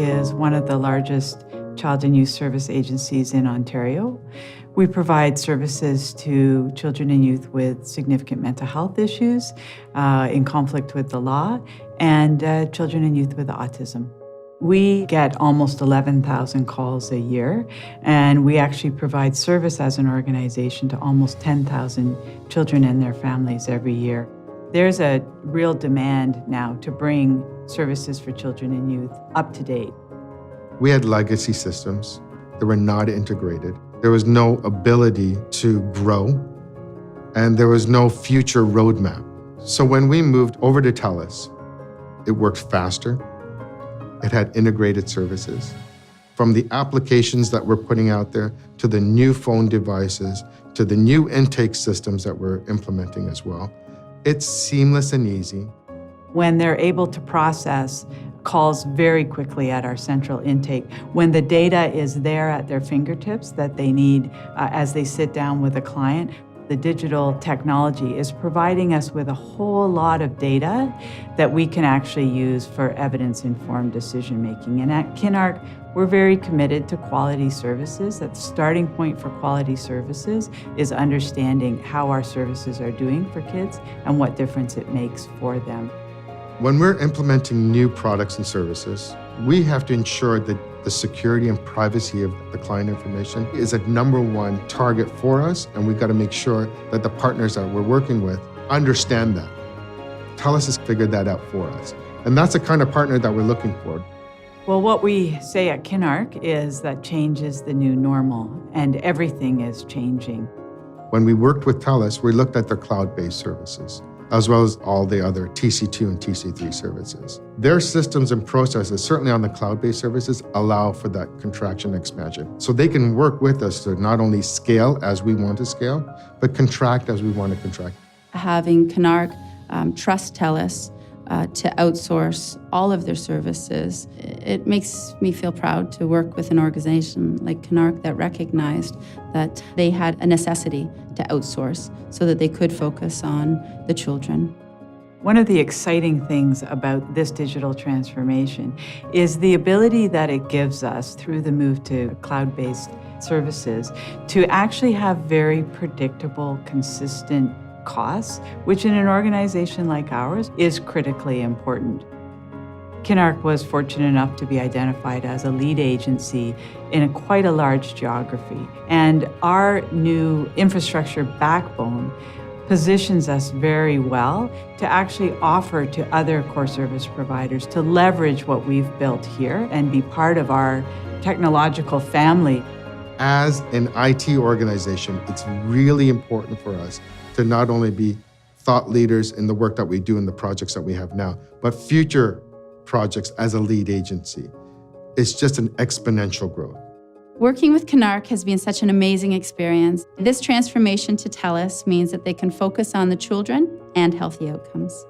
is one of the largest child and youth service agencies in Ontario. We provide services to children and youth with significant mental health issues, in conflict with the law, and children and youth with autism. We get almost 11,000 calls a year, and we actually provide service as an organization to almost 10,000 children and their families every year. There's a real demand now to bring services for children and youth up to date. We had legacy systems that were not integrated. There was no ability to grow, and there was no future roadmap. So when we moved over to TELUS, it worked faster. It had integrated services. From the applications that we're putting out there, to the new phone devices, to the new intake systems that we're implementing as well. It's seamless and easy. When they're able to process calls very quickly at our central intake, when the data is there at their fingertips that they need as they sit down with a client, the digital technology is providing us with a whole lot of data that we can actually use for evidence-informed decision-making. And at Kinark, we're very committed to quality services. That the starting point for quality services is understanding how our services are doing for kids and what difference it makes for them. When we're implementing new products and services, we have to ensure that the security and privacy of the client information is a #1 target for us, and we've got to make sure that the partners that we're working with understand that. TELUS has figured that out for us, and that's the kind of partner that we're looking for. Well, what we say at Kinark is that change is the new normal, and everything is changing. When we worked with TELUS, we looked at their cloud-based services, as well as all the other TC2 and TC3 services. Their systems and processes, certainly on the cloud-based services, allow for that contraction expansion. So they can work with us to not only scale as we want to scale, but contract as we want to contract. Having Kinark trust TELUS to outsource all of their services, it makes me feel proud to work with an organization like Kinark that recognized that they had a necessity to outsource so that they could focus on the children. One of the exciting things about this digital transformation is the ability that it gives us through the move to cloud-based services to actually have very predictable, consistent costs, which in an organization like ours is critically important. Kinark was fortunate enough to be identified as a lead agency in quite a large geography, and our new infrastructure backbone positions us very well to actually offer to other core service providers to leverage what we've built here and be part of our technological family. As an IT organization, it's really important for us to not only be thought leaders in the work that we do in the projects that we have now, but future projects as a lead agency. It's just an exponential growth. Working with Kinark has been such an amazing experience. This transformation to TELUS means that they can focus on the children and healthy outcomes.